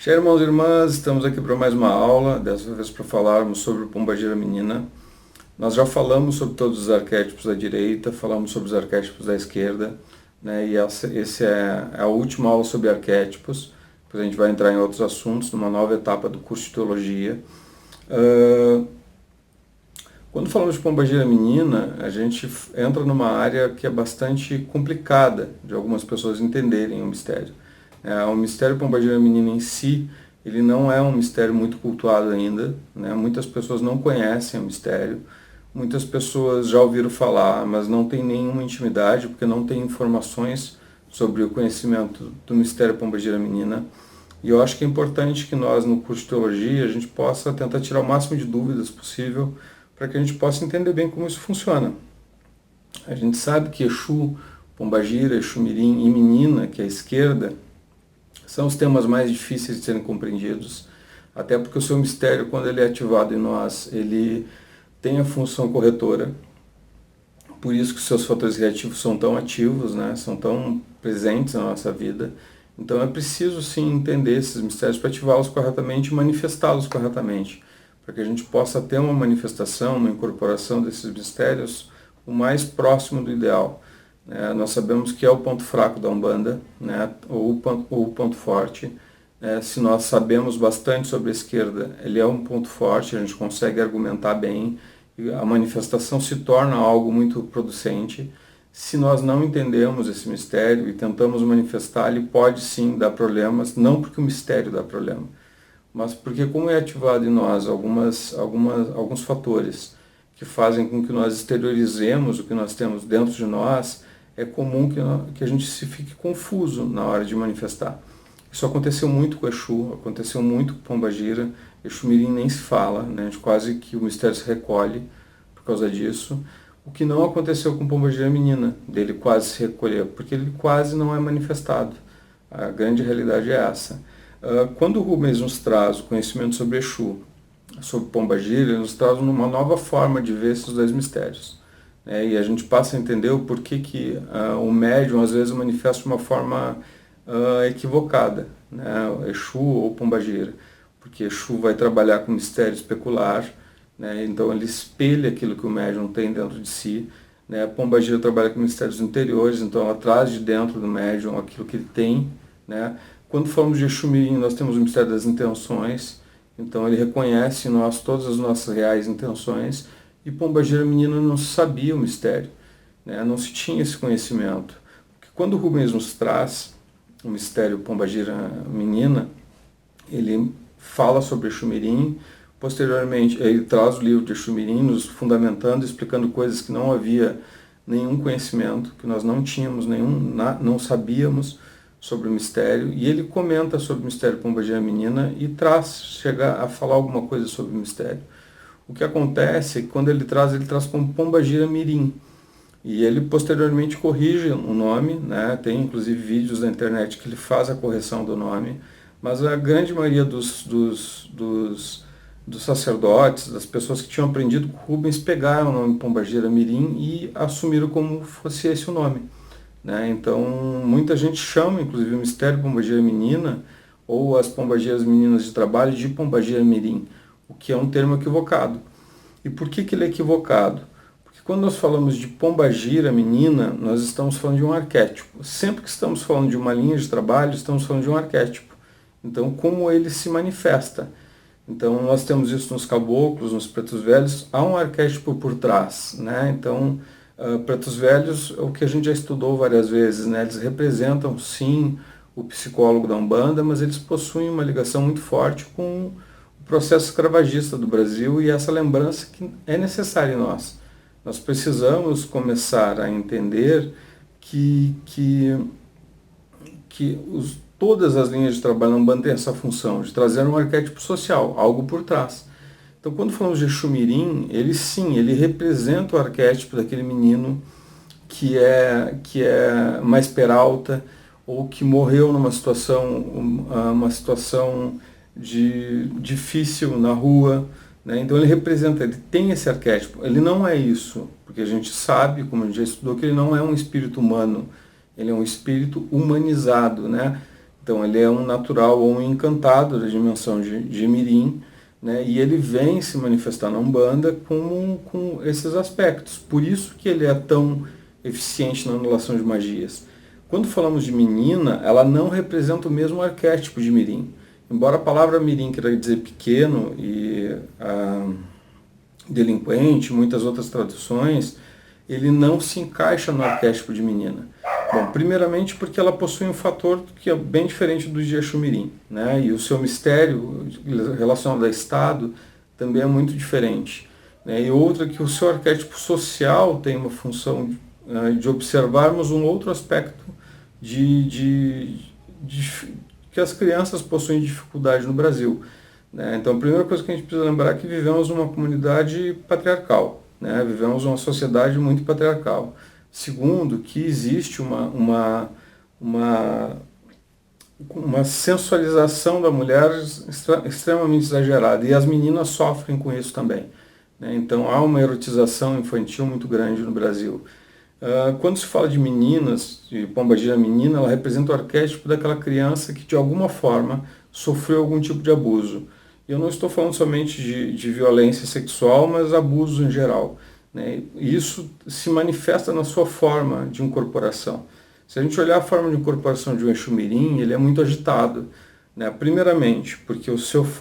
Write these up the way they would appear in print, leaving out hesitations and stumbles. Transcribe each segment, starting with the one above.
Irmãos e irmãs, estamos aqui para mais uma aula, dessa vez para falarmos sobre o Pombagira Menina. Nós já falamos sobre todos os arquétipos da direita, falamos sobre os arquétipos da esquerda, né? E essa é a última aula sobre arquétipos, depois a gente vai entrar em outros assuntos, numa nova etapa do curso de Teologia. Quando falamos de Pombagira Menina, a gente entra numa área que é bastante complicada de algumas pessoas entenderem o mistério. O mistério Pombagira Menina em si, ele não é um mistério muito cultuado ainda, né? Muitas pessoas não conhecem o mistério, muitas pessoas já ouviram falar, mas não têm nenhuma intimidade, porque não têm informações sobre o conhecimento do mistério Pombagira Menina. E eu acho que é importante que nós, no curso de Teologia, a gente possa tentar tirar o máximo de dúvidas possível, para que a gente possa entender bem como isso funciona. A gente sabe que Exu, Pombagira, Exu Mirim e Menina, que é a esquerda, são os temas mais difíceis de serem compreendidos, até porque o seu mistério, quando ele é ativado em nós, ele tem a função corretora, por isso que os seus fatores reativos são tão ativos, né? São tão presentes na nossa vida. Então é preciso sim entender esses mistérios para ativá-los corretamente e manifestá-los corretamente, para que a gente possa ter uma manifestação, uma incorporação desses mistérios o mais próximo do ideal. Nós sabemos que é o ponto fraco da Umbanda, né, ou o ponto forte. Se nós sabemos bastante sobre a esquerda, ele é um ponto forte, a gente consegue argumentar bem, a manifestação se torna algo muito producente. Se nós não entendemos esse mistério e tentamos manifestar, ele pode sim dar problemas, não porque o mistério dá problema, mas porque como é ativado em nós alguns fatores que fazem com que nós exteriorizemos o que nós temos dentro de nós, é comum que a gente se fique confuso na hora de manifestar. Isso aconteceu muito com Exu, aconteceu muito com Pombagira, Exu Mirim nem se fala, né? Quase que o mistério se recolhe por causa disso. O que não aconteceu com Pombagira Menina, dele quase se recolher, porque ele quase não é manifestado. A grande realidade é essa. Quando o Rubens nos traz o conhecimento sobre Exu, sobre Pombagira, ele nos traz uma nova forma de ver esses dois mistérios. E a gente passa a entender o porquê que o médium às vezes manifesta de uma forma equivocada, né? Exu ou Pombagira, porque Exu vai trabalhar com mistério especular, né? Então ele espelha aquilo que o médium tem dentro de si, né? Pombagira trabalha com mistérios interiores, então ela traz de dentro do médium aquilo que ele tem, né? Quando falamos de Exu Mirim, nós temos o mistério das intenções, então ele reconhece em nós todas as nossas reais intenções. E Pombagira Menina não se sabia o mistério, né? Não se tinha esse conhecimento. Porque quando o Rubens nos traz o mistério Pombagira Menina, ele fala sobre Exu Mirim, posteriormente ele traz o livro de Exu Mirim, nos fundamentando, explicando coisas que não havia nenhum conhecimento, que nós não tínhamos não sabíamos sobre o mistério, e ele comenta sobre o mistério Pombagira Menina e chega a falar alguma coisa sobre o mistério. O que acontece é que quando ele traz como Pombagira Mirim. E ele posteriormente corrige o nome, né? Tem inclusive vídeos na internet que ele faz a correção do nome, mas a grande maioria dos sacerdotes, das pessoas que tinham aprendido com Rubens, pegaram o nome Pombagira Mirim e assumiram como fosse esse o nome, né? Então muita gente chama inclusive o mistério Pombagira Menina ou as Pombagiras Meninas de Trabalho de Pombagira Mirim, o que é um termo equivocado. E por que ele é equivocado? Porque quando nós falamos de Pombagira Menina, nós estamos falando de um arquétipo. Sempre que estamos falando de uma linha de trabalho, estamos falando de um arquétipo. Então, como ele se manifesta? Então, nós temos isso nos caboclos, nos pretos velhos, há um arquétipo por trás, né? Então, pretos velhos, o que a gente já estudou várias vezes, né? Eles representam, sim, o psicólogo da Umbanda, mas eles possuem uma ligação muito forte com o processo escravagista do Brasil e essa lembrança que é necessária em nós. Nós precisamos começar a entender que todas as linhas de trabalho na Umbanda têm essa função de trazer um arquétipo social, algo por trás. Então, quando falamos de Exu Mirim, ele representa o arquétipo daquele menino que é mais peralta ou que morreu numa situação difícil na rua, né? Então ele tem esse arquétipo. Ele não é isso, porque a gente sabe, como a gente já estudou, que ele não é um espírito humano, ele é um espírito humanizado, né? Então ele é um natural ou um encantado da dimensão de Mirim, né? E ele vem se manifestar na Umbanda com esses aspectos. Por isso que ele é tão eficiente na anulação de magias. Quando falamos de menina, ela não representa o mesmo arquétipo de Mirim. Embora a palavra Mirim queira dizer pequeno e delinquente, muitas outras traduções, ele não se encaixa no arquétipo de menina. Bom, primeiramente porque ela possui um fator que é bem diferente do de Exu-Mirim, né? E o seu mistério relacionado a Estado também é muito diferente, né? E outra que o seu arquétipo social tem uma função de observarmos um outro aspecto que as crianças possuem dificuldade no Brasil, né? Então a primeira coisa que a gente precisa lembrar é que vivemos numa comunidade patriarcal, né? Vivemos uma sociedade muito patriarcal. Segundo, que existe uma sensualização da mulher extremamente exagerada, e as meninas sofrem com isso também, né? Então há uma erotização infantil muito grande no Brasil. Quando se fala de meninas, de pombagira menina, ela representa o arquétipo daquela criança que de alguma forma sofreu algum tipo de abuso. E eu não estou falando somente de violência sexual, mas abuso em geral, né? Isso se manifesta na sua forma de incorporação. Se a gente olhar a forma de incorporação de um Exu-Mirim, ele é muito agitado, né? Primeiramente, porque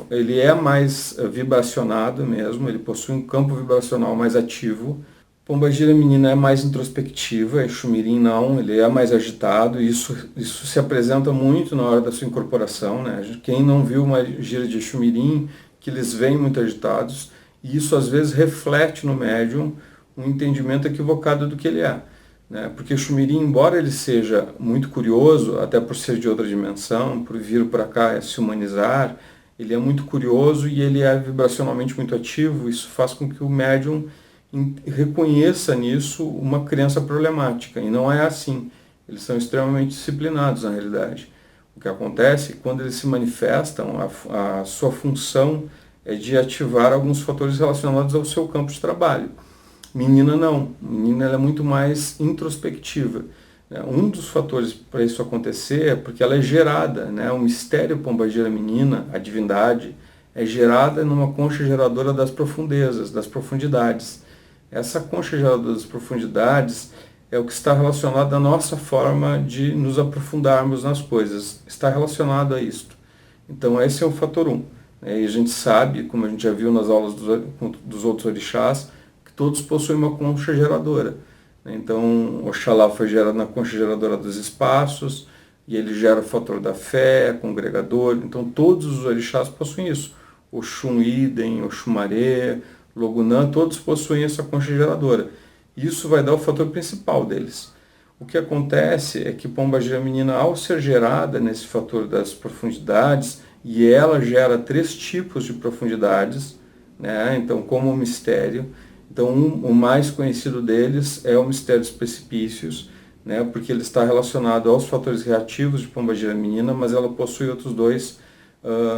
ele é mais vibracionado mesmo, ele possui um campo vibracional mais ativo. Pombagira menina é mais introspectiva, Exu-Mirim não, ele é mais agitado, e isso se apresenta muito na hora da sua incorporação, né? Quem não viu uma gira de Exu-Mirim, que eles vêm muito agitados, e isso às vezes reflete no médium um entendimento equivocado do que ele é, né? Porque Exu-Mirim, embora ele seja muito curioso, até por ser de outra dimensão, por vir para cá se humanizar, ele é muito curioso e ele é vibracionalmente muito ativo, isso faz com que o médium reconheça nisso uma criança problemática, e não é assim. Eles são extremamente disciplinados na realidade. O que acontece é que quando eles se manifestam, a sua função é de ativar alguns fatores relacionados ao seu campo de trabalho. Menina não, menina ela é muito mais introspectiva. Um dos fatores para isso acontecer é porque ela é gerada, né? O mistério pombagira menina, a divindade, é gerada numa concha geradora das profundezas, das profundidades. Essa concha geradora das profundidades é o que está relacionado à nossa forma de nos aprofundarmos nas coisas. Está relacionado a isto. Então esse é o fator 1. E a gente sabe, como a gente já viu nas aulas dos outros orixás, que todos possuem uma concha geradora. Então Oxalá foi gerado na concha geradora dos espaços, e ele gera o fator da fé, congregador. Então todos os orixás possuem isso. Oxum idem, Oxumaré, Logunã, todos possuem essa concha geradora. Isso vai dar o fator principal deles. O que acontece é que pombagira menina, ao ser gerada nesse fator das profundidades, e ela gera 3 tipos de profundidades, né? Então, como um mistério. Então, o mais conhecido deles é o mistério dos precipícios, né? Porque ele está relacionado aos fatores reativos de pombagira menina, mas ela possui outros 2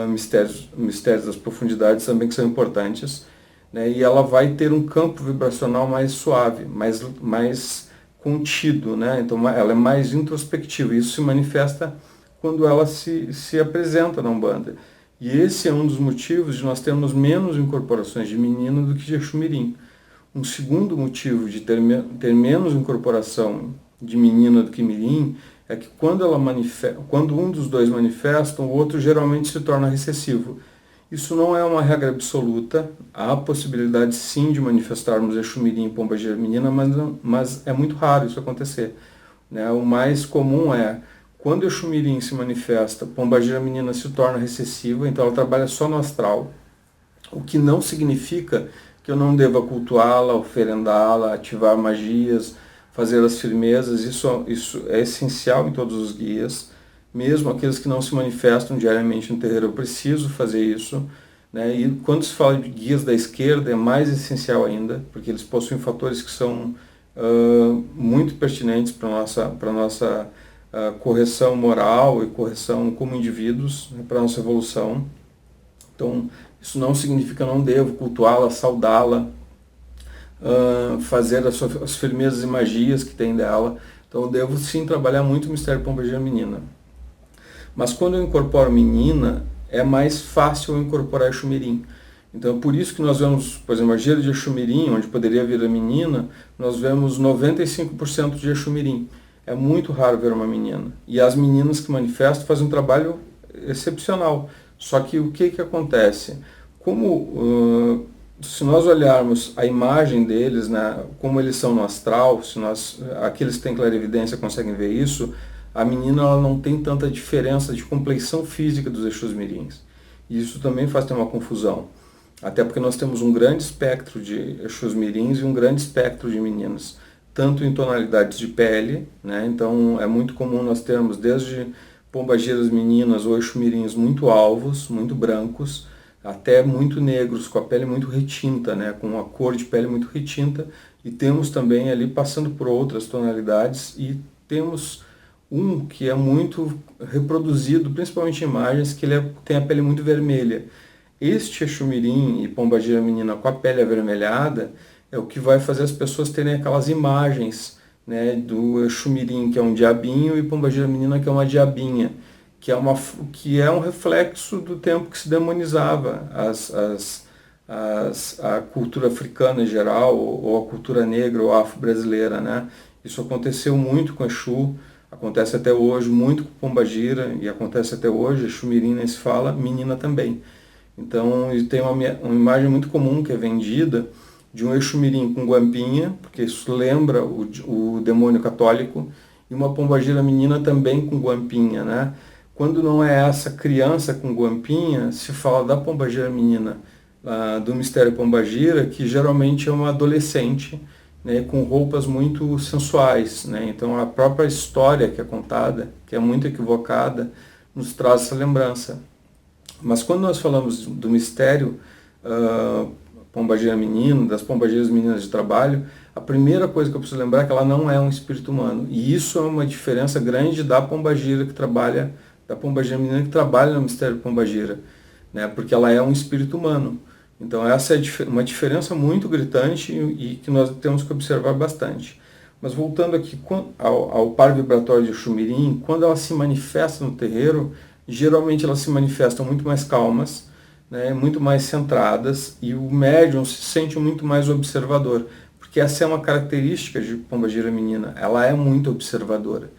mistérios das profundidades também que são importantes, né? E ela vai ter um campo vibracional mais suave, mais contido, né? Então ela é mais introspectiva. Isso se manifesta quando ela se apresenta na Umbanda. E esse é um dos motivos de nós termos menos incorporações de menina do que de Exu-Mirim. Um segundo motivo de ter menos incorporação de menina do que mirim é que quando um dos 2 manifesta, o outro geralmente se torna recessivo. Isso não é uma regra absoluta, há possibilidade sim de manifestarmos Exu-Mirim e pombagira menina, mas é muito raro isso acontecer, né? O mais comum é, quando Exu-Mirim se manifesta, pombagira menina se torna recessiva, então ela trabalha só no astral, o que não significa que eu não deva cultuá-la, oferendá-la, ativar magias, fazer as firmezas. Isso é essencial em todos os guias. Mesmo aqueles que não se manifestam diariamente no terreiro, eu preciso fazer isso, né? E quando se fala de guias da esquerda, é mais essencial ainda, porque eles possuem fatores que são muito pertinentes para a nossa correção moral e correção como indivíduos, né, para a nossa evolução. Então, isso não significa que eu não devo cultuá-la, saudá-la, fazer as firmezas e magias que tem dela. Então, eu devo sim trabalhar muito o mistério pombagira menina. Mas quando eu incorporo menina, é mais fácil eu incorporar Exu Mirim. Então, por isso que nós vemos, por exemplo, a gira de Exu Mirim, onde poderia vir a menina, nós vemos 95% de Exu Mirim. É muito raro ver uma menina. E as meninas que manifestam fazem um trabalho excepcional. Só que o que acontece? Como se nós olharmos a imagem deles, né, como eles são no astral, se aqueles que têm clarividência conseguem ver isso, a menina ela não tem tanta diferença de compleição física dos Exus Mirins. E isso também faz ter uma confusão. Até porque nós temos um grande espectro de Exus Mirins e um grande espectro de meninas, tanto em tonalidades de pele, né? Então é muito comum nós termos desde pombagiras meninas ou Exu Mirins muito alvos, muito brancos, até muito negros, com a pele muito retinta, né? Com uma cor de pele muito retinta, e temos também ali passando por outras tonalidades, e temos um que é muito reproduzido, principalmente em imagens, que tem a pele muito vermelha. Este Exu Mirim e pombagira menina com a pele avermelhada é o que vai fazer as pessoas terem aquelas imagens, né, do Exu Mirim, que é um diabinho, e pombagira menina, que é uma diabinha, que é um reflexo do tempo que se demonizava a cultura africana em geral, ou a cultura negra ou afro-brasileira, né? Isso aconteceu muito com Exu, acontece até hoje muito com pombagira, e acontece até hoje. Exu Mirim nem se fala, menina também. Então, tem uma imagem muito comum que é vendida de um Exu Mirim com guampinha, porque isso lembra o demônio católico, e uma pombagira menina também com guampinha, né? Quando não é essa criança com guampinha, se fala da pombagira menina, do mistério pombagira, que geralmente é uma adolescente, né, com roupas muito sensuais, né? Então a própria história que é contada, que é muito equivocada, nos traz essa lembrança. Mas quando nós falamos do mistério pombagira menino, das pombagiras meninas de trabalho, a primeira coisa que eu preciso lembrar é que ela não é um espírito humano. E isso é uma diferença grande da pombagira da pombagira menina que trabalha no mistério pombagira, né? Porque ela é um espírito humano. Então essa é uma diferença muito gritante e que nós temos que observar bastante. Mas voltando aqui ao par vibratório de Exu Mirim, quando ela se manifesta no terreiro, geralmente elas se manifestam muito mais calmas, né, muito mais centradas, e o médium se sente muito mais observador, porque essa é uma característica de pombagira menina, ela é muito observadora.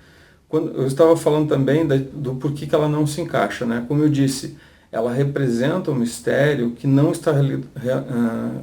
Eu estava falando também do porquê que ela não se encaixa, né? Como eu disse, ela representa um mistério que não está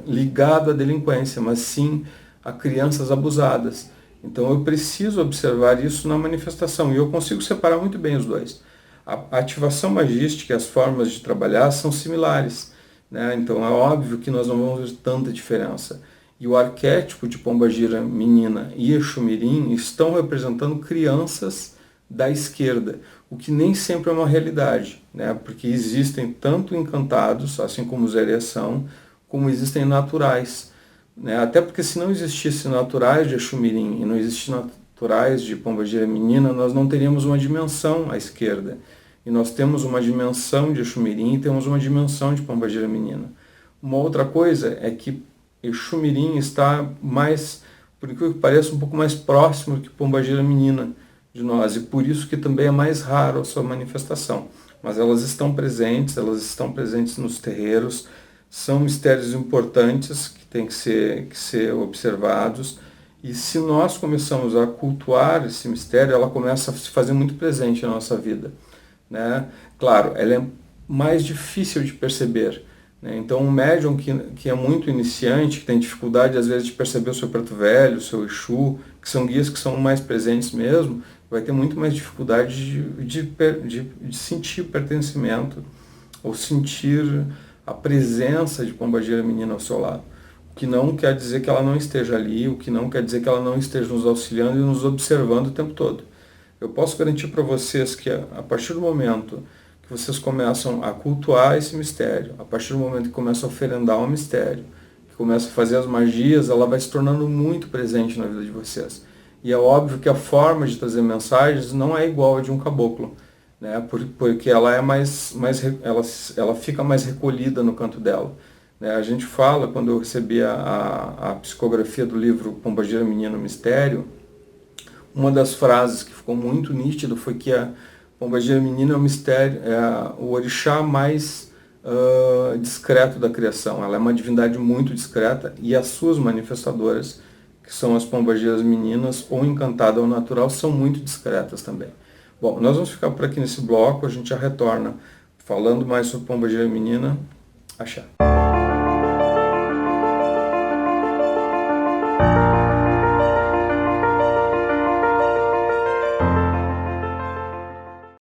ligado à delinquência, mas sim a crianças abusadas. Então eu preciso observar isso na manifestação, e eu consigo separar muito bem os dois. A ativação magística e as formas de trabalhar são similares, né? Então é óbvio que nós não vamos ver tanta diferença. E o arquétipo de pombagira menina e Exu Mirim estão representando crianças da esquerda, o que nem sempre é uma realidade, né? Porque existem tanto encantados, assim como os Zéria são, como existem naturais, né? Até porque se não existisse naturais de Exu Mirim e não existissem naturais de pombagira menina, nós não teríamos uma dimensão à esquerda. E nós temos uma dimensão de Exu Mirim e temos uma dimensão de pombagira menina. Uma outra coisa é que Exu Mirim está mais, por incrível que pareça, um pouco mais próximo que pombagira menina de nós, e por isso que também é mais raro a sua manifestação. Mas elas estão presentes nos terreiros, são mistérios importantes que têm que ser observados, e se nós começamos a cultuar esse mistério, ela começa a se fazer muito presente na nossa vida, né? Claro, ela é mais difícil de perceber, né? Então um médium que é muito iniciante, que tem dificuldade às vezes de perceber o seu preto velho, o seu Exu, que são guias que são mais presentes mesmo, vai ter muito mais dificuldade de sentir o pertencimento, ou sentir a presença de pombagira menina ao seu lado. O que não quer dizer que ela não esteja ali, o que não quer dizer que ela não esteja nos auxiliando e nos observando o tempo todo. Eu posso garantir para vocês que a partir do momento que vocês começam a cultuar esse mistério, a partir do momento que começam a oferendar o mistério, que começam a fazer as magias, ela vai se tornando muito presente na vida de vocês. E é óbvio que a forma de trazer mensagens não é igual a de um caboclo, né? Porque ela ela fica mais recolhida no canto dela. Né? A gente fala, quando eu recebi a psicografia do livro Pombagira Menina Mistério, uma das frases que ficou muito nítida foi que a Pombagira Menina é um mistério, é o orixá mais discreto da criação. Ela é uma divindade muito discreta e as suas manifestadoras, que são as pombagiras meninas, ou encantada ou natural, são muito discretas também. Bom, nós vamos ficar por aqui nesse bloco, a gente já retorna falando mais sobre pombagira menina. Axé.